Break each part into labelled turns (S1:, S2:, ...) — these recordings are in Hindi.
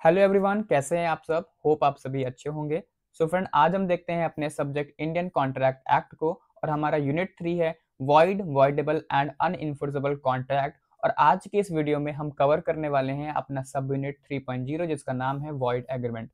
S1: हेलो एवरीवन, कैसे हैं आप सब। होप आप सभी अच्छे होंगे। सो फ्रेंड, आज हम देखते हैं अपने सब्जेक्ट इंडियन कॉन्ट्रैक्ट एक्ट को और हमारा यूनिट 3 है वॉइड, वॉइडेबल एंड अनइन्फोर्सेबल कॉन्ट्रैक्ट। और आज की इस वीडियो में हम कवर करने वाले हैं अपना सब यूनिट 3.0 जिसका नाम है void agreement.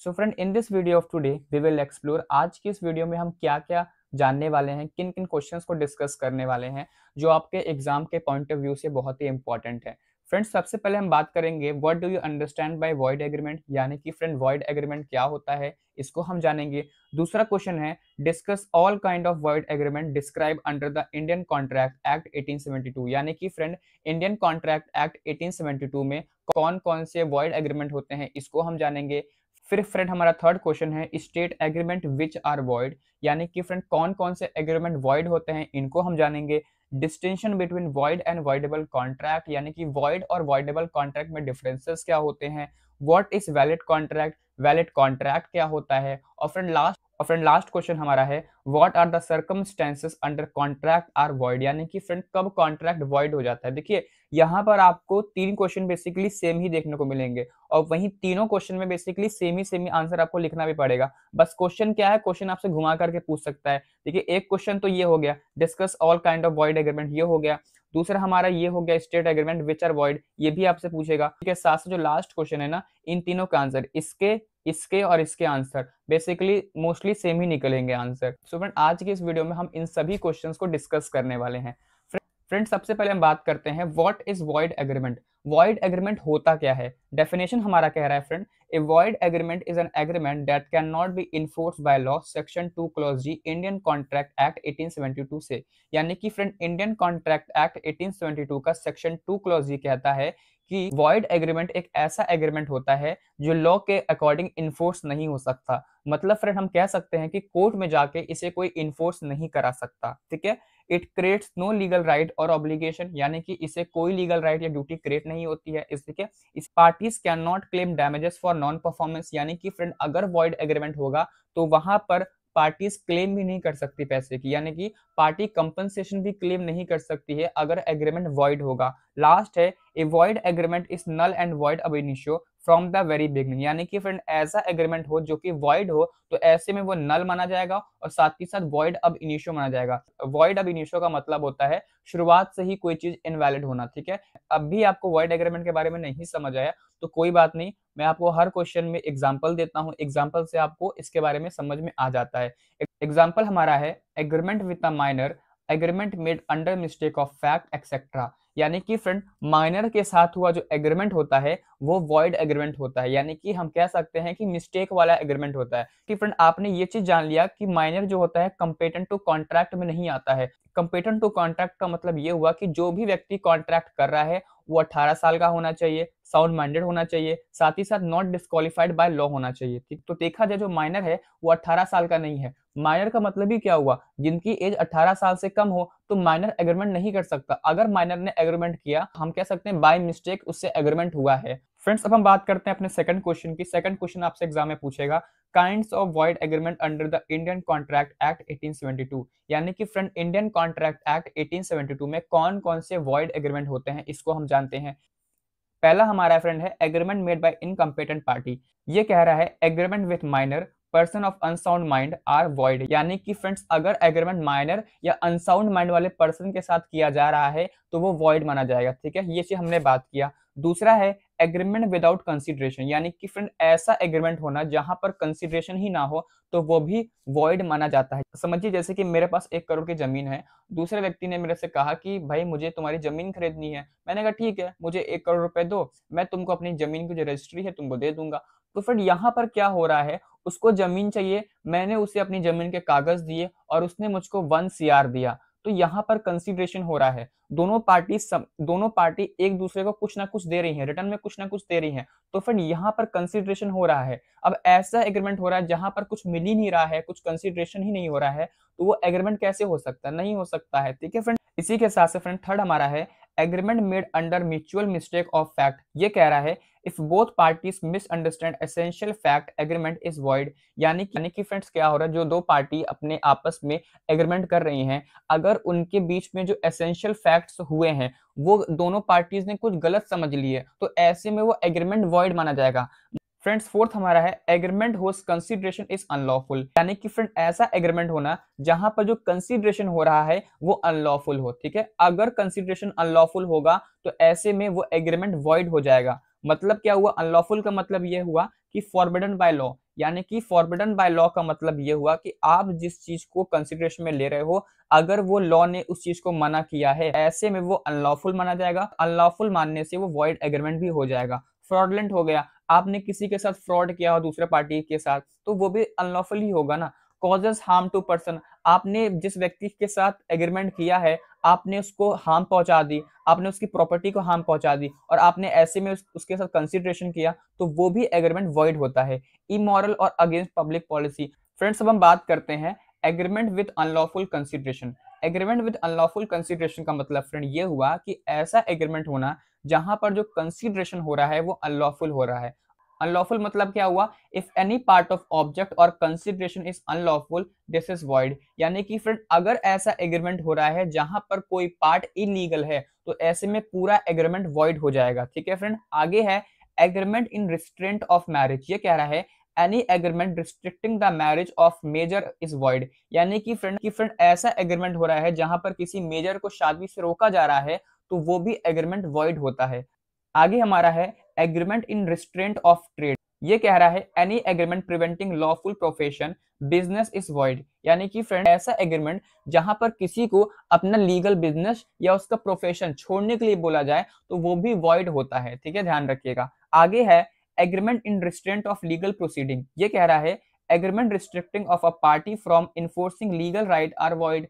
S1: So friend, in this video of today we will explore, आज की इस वीडियो में हम क्या क्या जानने वाले हैं, किन किन क्वेश्चंस को डिस्कस करने वाले हैं जो आपके एग्जाम के पॉइंट ऑफ व्यू से बहुत ही इंपॉर्टेंट है। फ्रेंड्स, सबसे पहले हम बात करेंगे what do you understand by void agreement, यानी कि फ्रेंड वॉइड एग्रीमेंट क्या होता है, इसको हम जानेंगे। दूसरा क्वेश्चन है discuss all kind of void agreement describe under the Indian contract act 1872, यानी कि फ्रेंड इंडियन कॉन्ट्रैक्ट एक्ट 1872 में कौन कौन से वॉइड एग्रीमेंट होते हैं, इसको हम जानेंगे। फिर फ्रेंड हमारा थर्ड क्वेश्चन है state agreement which are void, यानी कि फ्रेंड कौन कौन से एग्रीमेंट वॉइड होते हैं, इनको हम जानेंगे। Distinction between void and voidable contract, यानी कि वॉइड और वॉइडेबल कॉन्ट्रैक्ट में डिफरेंसेस क्या होते हैं। What is valid contract, valid contract क्या होता है। और फ्रेंड लास्ट क्वेश्चन हमारा है what are the circumstances under contract are void, यानी कि फ्रेंड कब कॉन्ट्रैक्ट वॉइड हो जाता है। देखिए, यहाँ पर आपको तीन क्वेश्चन बेसिकली सेम ही देखने को मिलेंगे और वहीं तीनों क्वेश्चन में बेसिकली सेम ही आंसर आपको लिखना भी पड़ेगा। बस क्वेश्चन क्या है, क्वेश्चन आपसे घुमा करके पूछ सकता है। देखिए, एक क्वेश्चन तो ये हो गया discuss all kind of void agreement, ये हो गया। दूसरा हमारा ये हो गया state agreement which are void, ये भी आपसे पूछेगा। ठीक है, साथ से जो लास्ट क्वेश्चन है ना, इन तीनों का आंसर इसके इसके और इसके आंसर बेसिकली मोस्टली सेम ही निकलेंगे आंसर। सो फ्रेंड, आज की इस वीडियो में हम इन सभी क्वेश्चंस को डिस्कस करने वाले हैं। फ्रेंड, सबसे पहले हम बात करते हैं what is void agreement. Void agreement होता क्या है। डेफिनेशन हमारा कह रहा है friend, A void agreement is an agreement that can not be enforced by law, section 2 clause ji Indian contract act 1872 से। यानी कि फ्रेंड इंडियन कॉन्ट्रैक्ट एक्ट 1872 का सेक्शन 2 क्लॉज जी कहता है कि वॉइड एग्रीमेंट एक ऐसा एग्रीमेंट होता है जो लॉ के अकॉर्डिंग इन्फोर्स नहीं हो सकता। मतलब फ्रेंड हम कह सकते हैं कि कोर्ट में जाके इसे कोई इन्फोर्स नहीं करा सकता। ठीक है, it creates no legal right और ऑब्लिगेशन, यानी कि इसे कोई लीगल राइट या ड्यूटी क्रिएट नहीं होती है। इसलिए इस parties can not claim damages for non performance, यानी कि फ्रेंड अगर वॉइड एग्रीमेंट होगा तो वहां पर पार्टीज क्लेम भी नहीं कर सकती पैसे की, यानी कि पार्टी कंपनसेशन भी क्लेम नहीं कर सकती है अगर एग्रीमेंट वॉइड होगा। लास्ट है a void agreement is null and void ab initio from the very beginning, यानी कि फ्रेंड ऐसा एग्रीमेंट हो जो कि वॉइड हो तो ऐसे में वो नल माना जाएगा और साथ ही साथ वॉइड अब इनिशियो माना जाएगा। वॉइड अब इनिशियो का मतलब होता है शुरुआत से ही कोई चीज इनवैलिड होना। ठीक है, अब भी आपको वॉइड एग्रीमेंट के बारे में नहीं समझ आया तो कोई बात नहीं, मैं आपको हर क्वेश्चन में एग्जांपल देता हूं, एग्जांपल से आपको इसके बारे में समझ में आ जाता है। एग्जांपल हमारा है agreement with a minor, agreement made under mistake of fact etcetera, यानी कि फ्रेंड माइनर के साथ हुआ जो एग्रीमेंट होता है वो वॉइड एग्रीमेंट होता है, यानी कि हम कह सकते हैं कि मिस्टेक वाला एग्रीमेंट होता है। कि फ्रेंड आपने ये चीज जान लिया कि माइनर जो होता है कंपेटेंट टू कॉन्ट्रैक्ट में नहीं आता है। कंपेटेंट टू कॉन्ट्रैक्ट का मतलब ये हुआ कि जो भी व्यक्ति कॉन्ट्रैक्ट कर रहा है वो 18 साल का होना चाहिए, साउंड माइंडेड होना चाहिए, साथ ही साथ नॉट डिस्क्वालिफाइड बाय लॉ होना चाहिए। ठीक, तो देखा जाए जो माइनर है वो 18 साल का नहीं है। माइनर का मतलब ही क्या हुआ, जिनकी एज 18 साल से कम हो तो माइनर एग्रीमेंट नहीं कर सकता। अगर माइनर ने एग्रीमेंट किया हम कह सकते हैं बाय मिस्टेक उससे एग्रीमेंट हुआ है। फ्रेंड्स, अब हम बात करते हैं अपने सेकंड क्वेश्चन की। सेकंड क्वेश्चन आपसे एग्जाम में पूछेगा kinds of void agreement under the Indian contract act 1872, यानी कि फ्रेंड इंडियन कॉन्ट्रैक्ट एक्ट 1872 में कौन कौन से वॉइड एग्रीमेंट होते हैं, इसको हम जानते हैं। पहला हमारा फ्रेंड है agreement made by incompetent party. ये कह रहा है agreement with minor person of unsound mind are void, यानी कि फ्रेंड्स अगर एग्रीमेंट माइनर या अनसाउंड माइंड वाले पर्सन के साथ किया जा रहा है तो वो वॉइड माना जाएगा। ठीक है, ये चीज हमने बात किया। दूसरा है एग्रीमेंट विदाउट कंसिडरेशन, यानी कि फ्रेंड ऐसा एग्रीमेंट होना जहां पर कंसिडरेशन ही ना हो तो वो भी वॉइड माना जाता है। समझिए जैसे कि मेरे पास 1 करोड़ की जमीन है, दूसरे व्यक्ति ने मेरे से कहा कि भाई मुझे तुम्हारी जमीन खरीदनी है। मैंने कहा ठीक है, मुझे 1 करोड़ रुपए दो, मैं तुमको अपनी जमीन की जो रजिस्ट्री है तुमको दे दूंगा। तो फिर यहाँ पर क्या हो रहा है, उसको जमीन चाहिए, मैंने उसे अपनी जमीन के कागज दिए और उसने मुझको 1 CR दिया। तो यहाँ पर कंसिडरेशन हो रहा है। दोनों पार्टी एक दूसरे को कुछ ना कुछ दे रही हैं, रिटर्न में कुछ ना कुछ दे रही हैं। तो फिर यहाँ पर कंसिडरेशन हो रहा है। अब ऐसा एग्रीमेंट हो रहा है जहां पर कुछ मिल ही नहीं रहा है, कुछ कंसिडरेशन ही नहीं हो रहा है, तो वो एग्रीमेंट कैसे हो सकता है, नहीं हो सकता है। ठीक है फ्रेंड, इसी के साथ से फ्रेंड थर्ड हमारा है agreement made under mutual mistake of fact, ये कह रहा है if both parties misunderstand essential fact agreement is void. यानी कि फ्रेंड्स क्या हो रहा है, जो दो पार्टी अपने आपस में एग्रीमेंट कर रही हैं, अगर उनके बीच में जो एसेंशियल फैक्ट्स हुए हैं वो दोनों पार्टीज ने कुछ गलत समझ लिए, तो ऐसे में वो एग्रीमेंट वॉइड माना जाएगा। फ्रेंड्स फोर्थ हमारा है एग्रीमेंट होस कंसीडरेशन इज अनलॉफुल, यानी कि फ्रेंड ऐसा एग्रीमेंट होना जहां पर जो कंसीडरेशन हो रहा है वो अनलॉफुल हो। ठीक है, अगर कंसीडरेशन अनलॉफुल होगा तो ऐसे में वो एग्रीमेंट वॉइड हो जाएगा। मतलब क्या हुआ, अनलॉफुल का मतलब ये हुआ कि फॉरबिडन बाय लॉ, यानी कि फॉरबिडन बाय लॉ का मतलब ये हुआ कि आप जिस चीज को कंसीडरेशन में ले रहे हो, अगर वो लॉ ने उस चीज को मना किया है, ऐसे में वो अनलॉफुल माना जाएगा। अनलॉफुल मानने से वो वॉइड एग्रीमेंट भी हो जाएगा। फ्रॉडलेंट हो गया, आपने किसी के साथ फ्रॉड किया हो दूसरे पार्टी के साथ, तो वो भी अनलॉफुल ही होगा ना। कॉजेस हार्म टू पर्सन, आपने जिस व्यक्ति के साथ एग्रीमेंट किया है आपने उसको हार्म पहुंचा दी, आपने उसकी प्रॉपर्टी को हार्म पहुंचा दी और आपने ऐसे में उसके साथ कंसिडरेशन किया, तो वो भी एग्रीमेंट वॉइड होता है। इमोरल और अगेंस्ट पब्लिक पॉलिसी। फ्रेंड्स अब हम बात करते हैं agreement with unlawful consideration. Agreement with unlawful consideration का मतलब फ्रेंड ये हुआ कि ऐसा एग्रीमेंट होना जहां पर जो कंसिडरेशन हो रहा है वो अनलॉफुल हो रहा है। अनलॉफुल मतलब क्या हुआ, if any part of object और consideration is unlawful this is void. यानी कि फ्रेंड अगर ऐसा एग्रीमेंट हो रहा है जहां पर कोई पार्ट इलीगल है तो ऐसे में पूरा एग्रीमेंट वॉइड हो जाएगा। ठीक है फ्रेंड, आगे है agreement in restraint of marriage. ये कह रहा है any agreement restricting the marriage of major is void. यानी कि फ्रेंड ऐसा एग्रीमेंट हो रहा है जहां पर किसी मेजर को शादी से रोका जा रहा है तो वो भी एग्रीमेंट वॉइड होता है। आगे हमारा है agreement in restraint of trade. ये कह रहा है any agreement preventing lawful profession business is void. यानी कि फ्रेंड ऐसा एग्रीमेंट जहां पर किसी को अपना लीगल बिजनेस या उसका प्रोफेशन छोड़ने के लिए बोला जाए तो वो भी वॉइड होता है। ठीक है, ध्यान रखिएगा। आगे है agreement in restraint of legal proceeding. ये कह रहा है agreement restricting of a party from enforcing legal right are void.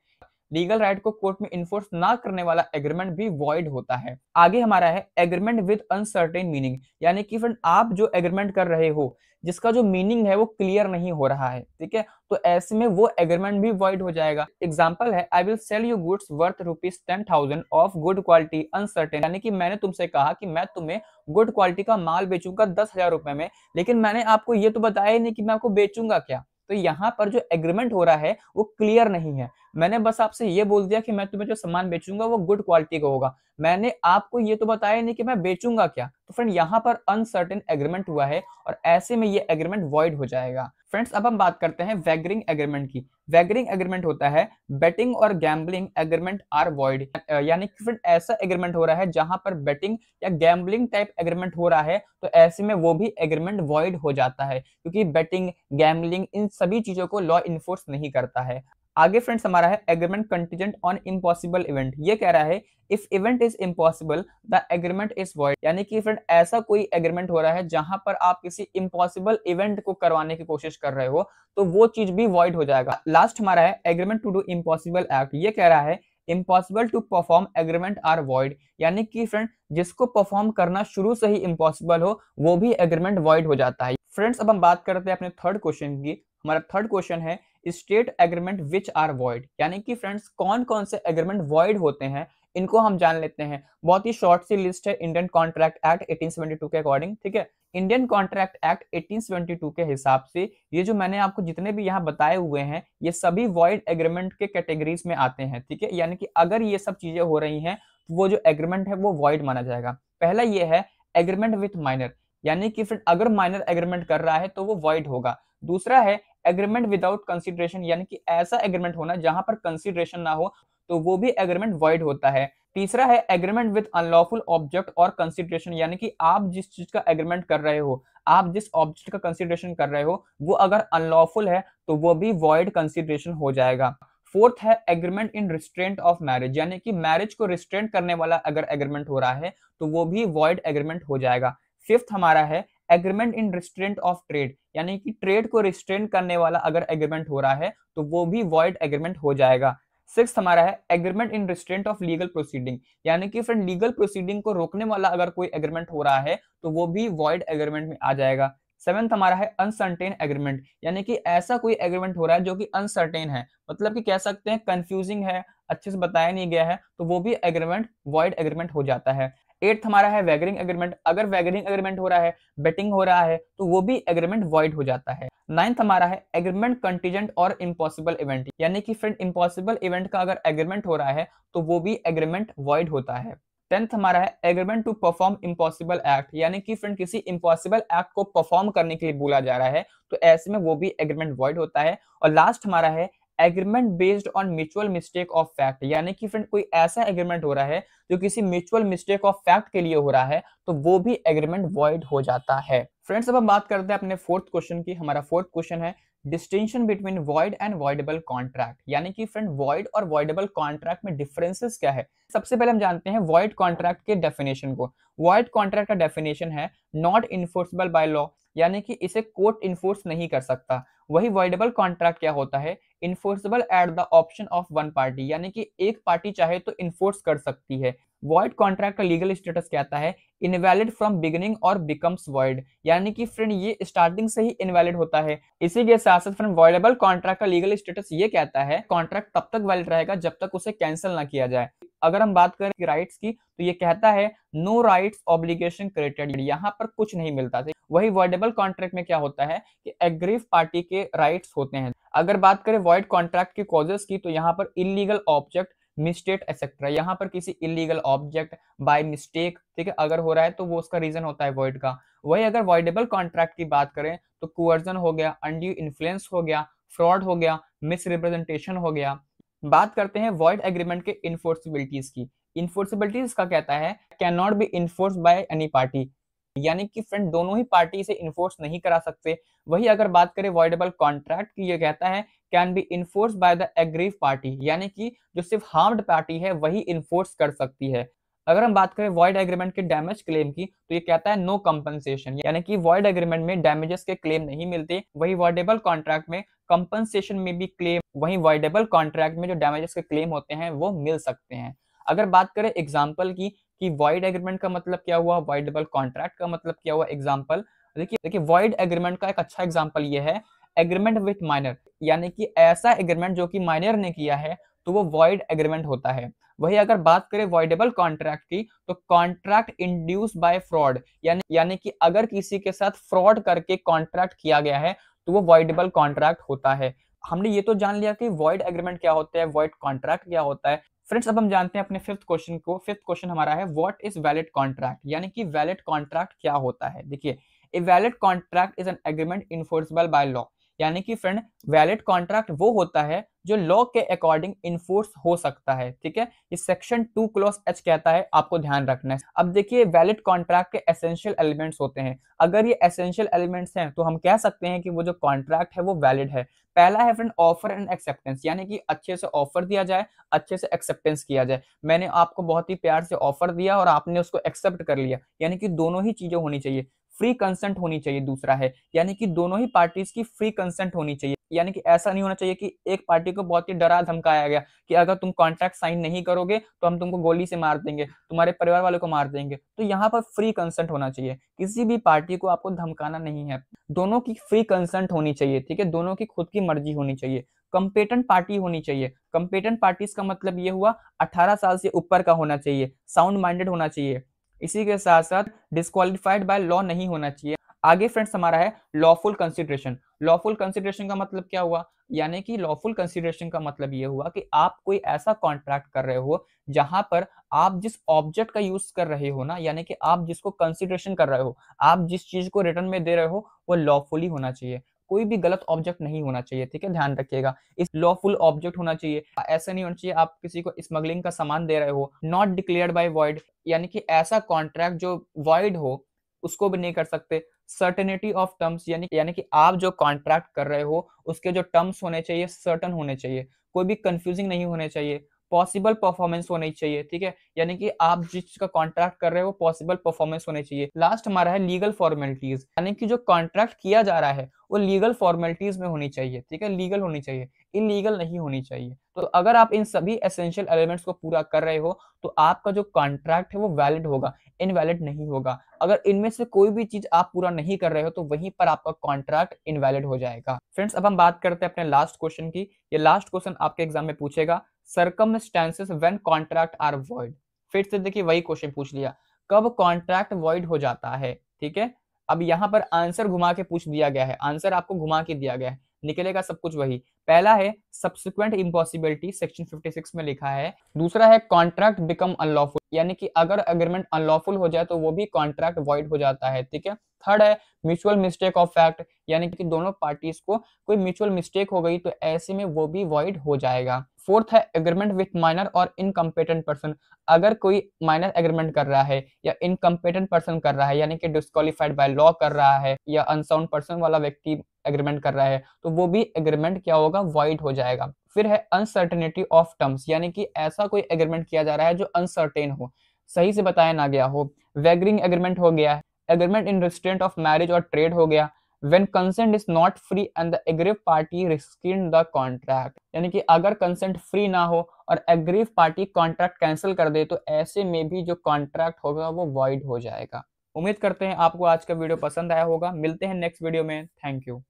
S1: Legal right को कोर्ट में इन्फोर्स ना करने वाला एग्रीमेंट भी वॉइड होता है। आगे हमारा है एग्रीमेंट विद अनसर्टेन मीनिंग। यानी कि फ्रेंड आप जो एग्रीमेंट कर रहे हो जिसका जो मीनिंग है वो क्लियर नहीं हो रहा है, ठीक है, तो ऐसे में वो एग्रीमेंट भी वॉइड हो जाएगा। एग्जांपल है I will sell you goods worth ₹10,000 of good quality uncertain. यानी कि मैंने तुमसे कहा कि मैं तुम्हें गुड क्वालिटी का माल बेचूंगा 10,000 रुपए में, लेकिन मैंने आपको ये तो बताया ही नहीं कि मैं आपको बेचूंगा क्या। तो यहाँ पर जो एग्रीमेंट हो रहा है वो क्लियर नहीं है। मैंने बस आपसे ये बोल दिया कि मैं तुम्हें जो सामान बेचूंगा वो गुड क्वालिटी का होगा, मैंने आपको ये तो बताया नहीं कि मैं बेचूंगा क्या। तो फ्रेंड यहाँ पर अनसर्टेन एग्रीमेंट हुआ है और ऐसे में ये एग्रीमेंट वॉइड हो जाएगा। फ्रेंड्स अब हम बात करते हैं वैगरिंग एग्रीमेंट की। वैगरिंग एग्रीमेंट होता है बेटिंग और गैम्बलिंग एग्रीमेंट आर वॉइड। यानी कि फ्रेंड ऐसा एग्रीमेंट हो रहा है जहां पर बेटिंग या गैम्बलिंग टाइप एग्रीमेंट हो रहा है तो ऐसे में वो भी एग्रीमेंट वॉइड हो जाता है, क्योंकि बेटिंग गैम्बलिंग इन सभी चीजों को लॉ इन्फोर्स नहीं करता है। आगे फ्रेंड्स हमारा है agreement contingent on impossible event. ये कह रहा है if event is impossible the agreement is void. यानी कि फ्रेंड ऐसा कोई एग्रीमेंट हो रहा है जहां पर आप किसी इम्पॉसिबल इवेंट को करवाने की कोशिश कर रहे हो तो वो चीज भी वॉइड हो जाएगा। लास्ट हमारा है agreement to do impossible act. ये कह रहा है impossible to perform agreement are void. यानी कि फ्रेंड जिसको परफॉर्म करना शुरू से ही इम्पॉसिबल हो वो भी एग्रीमेंट वॉइड हो जाता है। फ्रेंड्स अब हम बात करते हैं अपने थर्ड क्वेश्चन की। हमारा थर्ड क्वेश्चन है state agreement which are void. यानी कि फ्रेंड्स कौन कौन से एग्रीमेंट वॉइड होते हैं इनको हम जान लेते हैं। बहुत ही शॉर्ट सी लिस्ट है इंडियन कॉन्ट्रैक्ट एक्ट 1872 के अकॉर्डिंग। ठीक है, इंडियन कॉन्ट्रैक्ट एक्ट 1872 के हिसाब से ये जो मैंने आपको जितने भी यहाँ बताए हुए हैं ये सभी वॉइड एग्रीमेंट के कैटेगरीज में आते हैं। ठीक है, यानी कि अगर ये सब चीजें हो रही हैं तो वो जो एग्रीमेंट है वो वॉइड माना जाएगा। पहला ये है एग्रीमेंट विथ माइनर। यानी कि फिर अगर माइनर एग्रीमेंट कर रहा है तो वो वॉइड होगा। दूसरा है एग्रीमेंट विदाउट कंसिडरेशन। यानी कि ऐसा एग्रीमेंट होना जहां पर कंसिडरेशन ना हो तो वो भी एग्रीमेंट वॉइड होता है। तीसरा है एग्रीमेंट विद अनलॉफुल ऑब्जेक्ट और कंसिडरेशन। यानी कि आप जिस चीज का एग्रीमेंट कर रहे हो, आप जिस ऑब्जेक्ट का कंसिडरेशन कर रहे हो वो अगर अनलॉफुल है तो वो भी वॉइड कंसिडरेशन हो जाएगा। फोर्थ है agreement in restraint of marriage. यानी कि मैरिज को रिस्ट्रेंट करने वाला अगर एग्रीमेंट हो रहा है तो वो भी वॉइड एग्रीमेंट हो जाएगा। फिफ्थ हमारा है agreement in restraint of trade. यानी कि ट्रेड को रिस्ट्रेंट करने वाला अगर एग्रीमेंट हो रहा है तो वो भी वॉइड एग्रीमेंट हो जाएगा। सिक्स हमारा है agreement in restraint of legal proceeding. यानी कि फ्रेंड लीगल प्रोसीडिंग को रोकने वाला अगर कोई एग्रीमेंट हो रहा है तो वो भी वॉइड एग्रीमेंट में आ जाएगा। सेवेंथ हमारा है अनसर्टेन एग्रीमेंट। यानी कि ऐसा कोई एग्रीमेंट हो रहा है जो कि अनसर्टेन है, मतलब कि कह सकते हैं कंफ्यूजिंग है, अच्छे से बताया नहीं गया है तो वो भी एग्रीमेंट वॉइड एग्रीमेंट हो जाता है। 8th हमारा है वैगरिंग एग्रीमेंट, अगर वैगरिंग एग्रीमेंट हो रहा है, बेटिंग हो रहा है तो वो भी एग्रीमेंट वॉइड हो जाता है। 9th हमारा है एग्रीमेंट कंटीजेंट और इम्पॉसिबल इवेंट, यानी कि फ्रेंड इम्पॉसिबल इवेंट का अगर एग्रीमेंट हो रहा है तो वो भी एग्रीमेंट वॉइड होता है। 10th हमारा है agreement to perform impossible act, यानी कि फ्रेंड किसी इम्पॉसिबल एक्ट को परफॉर्म करने के लिए बोला जा रहा है तो ऐसे में वो भी एग्रीमेंट वॉइड होता है। और लास्ट हमारा है agreement based on mutual mistake of fact, यानी कि फ्रेंड कोई ऐसा एग्रीमेंट हो रहा है जो किसी म्यूचुअल मिस्टेक ऑफ फैक्ट के लिए हो रहा है तो वो भी एग्रीमेंट वॉइड हो जाता है। फ्रेंड्स अब हम बात करते हैं अपने फोर्थ क्वेश्चन की। हमारा फोर्थ क्वेश्चन है distinction between void and voidable contract, यानी कि फ्रेंड वॉइड और वॉइडेबल कॉन्ट्रैक्ट में डिफरेंसेस क्या है। सबसे पहले हम जानते हैं वॉइड कॉन्ट्रैक्ट के डेफिनेशन को। वॉइड कॉन्ट्रैक्ट का डेफिनेशन है नॉट इन्फोर्सेबल बाय लॉ, यानी कि इसे कोर्ट इन्फोर्स नहीं कर सकता। वही वॉइडेबल कॉन्ट्रैक्ट क्या होता है, enforceable at the option of one party, यानी कि एक पार्टी चाहे तो इन्फोर्स कर सकती है। वॉइड कॉन्ट्रैक्ट का लीगल स्टेटस कहता है इनवैलिड फ्रॉम बिगिनिंग और बिकम्स वॉइड, यानी कि फ्रेंड ये स्टार्टिंग से ही इनवैलिड होता है। इसी के साथ साथ फ्रेंड वॉइडेबल कॉन्ट्रैक्ट का लीगल स्टेटस ये कहता है कॉन्ट्रैक्ट तब तक वैलिड रहेगा जब तक उसे कैंसिल ना किया जाए। अगर हम बात करें राइट्स की तो ये कहता है नो राइट्स ऑब्लिगेशन क्रिएटेड, यहाँ पर कुछ नहीं मिलता था। वही वॉइडेबल कॉन्ट्रैक्ट में क्या होता है कि एग्रीव पार्टी के राइट्स होते हैं। अगर बात करें वॉइड कॉन्ट्रैक्ट की कॉजेस की तो यहाँ पर इलीगल ऑब्जेक्ट मिसस्टेट एक्सेट्रा, यहाँ पर किसी इलीगल ऑब्जेक्ट बाय मिस्टेक, ठीक है, अगर हो रहा है तो वो उसका रीजन होता है वॉइड का। वही अगर वॉइडेबल कॉन्ट्रैक्ट की बात करें तो कोअर्जन हो गया, अनड्यू इन्फ्लुएंस हो गया, फ्रॉड हो गया, मिसरिप्रेजेंटेशन हो गया। बात करते हैं वॉइड एग्रीमेंट के इन्फोर्सिबिलिटीज की। इन्फोर्सिबिलिटीज का कहता है can not be enforce by any party, यानी कि फ्रेंड दोनों ही पार्टी से इन्फोर्स नहीं करा सकते। वही अगर बात करें वॉइडेबल कॉन्ट्रैक्ट की, ये कहता है can be enforce by the aggrieve party, यानी कि जो सिर्फ हार्म्ड पार्टी है वही इन्फोर्स कर सकती है। अगर हम बात करें वॉइड एग्रीमेंट के डैमेज क्लेम की तो ये कहता है नो कंपनसेशन, यानी कि वॉइड एग्रीमेंट में डैमेजेस के क्लेम नहीं मिलते। वही वॉइडेबल कॉन्ट्रैक्ट में कंपनसेशन में भी क्लेम, वही वॉइडेबल कॉन्ट्रैक्ट में जो डैमेजेस के क्लेम होते हैं वो मिल सकते हैं। अगर बात करें एग्जाम्पल की कि वॉइड एग्रीमेंट का मतलब क्या हुआ, वॉइडेबल कॉन्ट्रैक्ट का मतलब क्या हुआ, एग्जाम्पल देखिए वॉइड एग्रीमेंट का एक अच्छा एग्जाम्पल ये है एग्रीमेंट विथ माइनर, यानी कि ऐसा एग्रीमेंट जो कि माइनर ने किया है तो वो वॉइड एग्रीमेंट होता है। वही अगर बात करें वॉइडेबल कॉन्ट्रैक्ट की तो कॉन्ट्रैक्ट इंड्यूस बाय फ्रॉड, यानी कि अगर किसी के साथ फ्रॉड करके कॉन्ट्रैक्ट किया गया है तो वो वॉइडेबल कॉन्ट्रैक्ट होता है। हमने ये तो जान लिया कि वॉइड एग्रीमेंट क्या होता है, वॉइड कॉन्ट्रैक्ट क्या होता है। फ्रेंड्स अब हम जानते हैं अपने फिफ्थ क्वेश्चन को। फिफ्थ क्वेश्चन हमारा है व्हाट इज वैलिड कॉन्ट्रैक्ट, यानी कि वैलिड कॉन्ट्रैक्ट क्या होता है। देखिए a valid contract is an agreement enforceable by law, यानी कि फ्रेंड वैलिड कॉन्ट्रैक्ट वो होता है जो लॉ के अकॉर्डिंग इन्फोर्स हो सकता है, ठीक है। ये सेक्शन 2 क्लॉज एच कहता है, आपको ध्यान रखना है। अब देखिए वैलिड कॉन्ट्रैक्ट के एसेंशियल एलिमेंट्स होते हैं। अगर ये एसेंशियल एलिमेंट्स हैं तो हम कह सकते हैं कि वो जो कॉन्ट्रैक्ट है वो वैलिड है। पहला है फ्रेंड ऑफर एंड एक्सेप्टेंस, यानी कि अच्छे से ऑफर दिया जाए, अच्छे से एक्सेप्टेंस किया जाए। मैंने आपको बहुत ही प्यार से ऑफर दिया और आपने उसको एक्सेप्ट कर लिया, यानी कि दोनों ही चीजें होनी चाहिए। फ्री कंसेंट होनी चाहिए दूसरा है, यानी कि दोनों ही पार्टीज की फ्री कंसेंट होनी चाहिए। यानी कि ऐसा नहीं होना चाहिए कि एक पार्टी को बहुत ही डरा धमकाया गया कि अगर तुम कॉन्ट्रैक्ट साइन नहीं करोगे तो हम तुमको गोली से मार देंगे, तुम्हारे परिवार वालों को मार देंगे। तो यहाँ पर फ्री कंसेंट होना चाहिए, किसी भी पार्टी को आपको धमकाना नहीं है, दोनों की फ्री कंसेंट होनी चाहिए, ठीक है, दोनों की खुद की मर्जी होनी चाहिए। कंपेटेंट पार्टी होनी चाहिए। कंपेटेंट पार्टीज का मतलब ये हुआ 18 साल से ऊपर का होना चाहिए, साउंड माइंडेड होना चाहिए। इसी के साथ साथ डिस्क्वालिफाइड बाय लॉ नहीं होना चाहिए। आगे फ्रेंड्स हमारा है लॉफुल कंसिडरेशन। लॉफुल कंसिडरेशन का मतलब क्या हुआ, यानी कि लॉफुल कंसिडरेशन का मतलब ये हुआ कि आप कोई ऐसा कॉन्ट्रैक्ट कर रहे हो जहां पर आप जिस ऑब्जेक्ट का यूज कर रहे हो ना, यानी कि आप जिसको कंसिडरेशन कर रहे हो, आप जिस चीज को रिटर्न में दे रहे हो वो लॉफुली होना चाहिए, कोई भी गलत ऑब्जेक्ट नहीं होना चाहिए, ठीक है, ध्यान रखिएगा। इस लॉफुल ऑब्जेक्ट होना चाहिए, ऐसा नहीं होना चाहिए आप किसी को स्मगलिंग का सामान दे रहे हो। नॉट डिक्लेयर्ड बाय वॉइड, यानी कि ऐसा कॉन्ट्रैक्ट जो वॉइड हो उसको भी नहीं कर सकते। सर्टेनिटी ऑफ टर्म्स, यानी कि आप जो कॉन्ट्रैक्ट कर रहे हो उसके जो टर्म्स होने चाहिए सर्टन होने चाहिए, कोई भी कंफ्यूजिंग नहीं होने चाहिए। पॉसिबल परफॉर्मेंस होनी चाहिए, ठीक है, यानी कि आप जिस का कॉन्ट्रैक्ट कर रहे हो पॉसिबल परफॉर्मेंस होनी चाहिए। लास्ट हमारा है लीगल फॉर्मेलिटीज, यानी कि जो कॉन्ट्रैक्ट किया जा रहा है वो लीगल फॉर्मेलिटीज में होनी चाहिए, ठीक है, लीगल होनी चाहिए, इलीगल नहीं होनी चाहिए। तो अगर आप इन सभी एसेंशियल एलिमेंट्स को पूरा कर रहे हो तो आपका जो कॉन्ट्रैक्ट है वो वैलिड होगा, इनवैलिड नहीं होगा। अगर इनमें से कोई भी चीज आप पूरा नहीं कर रहे हो तो वहीं पर आपका कॉन्ट्रैक्ट इनवैलिड हो जाएगा। फ्रेंड्स अब हम बात करते हैं अपने लास्ट क्वेश्चन की। ये लास्ट क्वेश्चन आपके एग्जाम में पूछेगा circumstances when contract are void. फिर से देखिए वही क्वेश्चन पूछ लिया, कब कॉन्ट्रैक्ट वॉइड हो जाता है, ठीक है। अब यहाँ पर आंसर घुमा के पूछ दिया गया है, आंसर आपको घुमा के दिया गया है, निकलेगा सब कुछ वही। पहला है सब्सिक्वेंट इम्पॉसिबिलिटी, सेक्शन 56 में लिखा है। दूसरा है कॉन्ट्रैक्ट बिकम अनलॉफुल, यानी कि अगर अग्रीमेंट अनलॉफुल हो जाए तो वो भी कॉन्ट्रैक्ट वॉइड हो जाता है, ठीक है। थर्ड है म्यूचुअल मिस्टेक ऑफ फैक्ट, यानी कि दोनों पार्टीज को कोई म्यूचुअल मिस्टेक हो गई तो ऐसे में वो भी वॉइड हो जाएगा। फोर्थ है एग्रीमेंट विथ माइनर और इनकम्पिटेंट पर्सन, अगर कोई माइनर एग्रीमेंट कर रहा है या इनकम्पिटेंट पर्सन कर रहा है, यानी कि डिस्क्वालिफाइड बाय लॉ कर रहा है या अनसाउंड पर्सन वाला व्यक्ति एग्रीमेंट कर रहा है, तो वो भी एग्रीमेंट क्या होगा, वॉइड हो जाएगा। फिर है अनसर्टेनिटी ऑफ टर्म्स, यानी कि ऐसा कोई एग्रीमेंट किया जा रहा है जो अनसर्टेन हो, सही से बताया ना गया हो। वेगरिंग एग्रीमेंट हो गया, agreement in restraint of marriage और ट्रेड हो गया। When consent is not free and the aggrieved party rescind the contract, यानी कि अगर कंसेंट फ्री ना हो और एग्रीव पार्टी कॉन्ट्रैक्ट कैंसिल कर दे तो ऐसे में भी जो कॉन्ट्रैक्ट होगा वो वॉइड हो जाएगा। उम्मीद करते हैं आपको आज का वीडियो पसंद आया होगा। मिलते हैं नेक्स्ट वीडियो में। Thank you.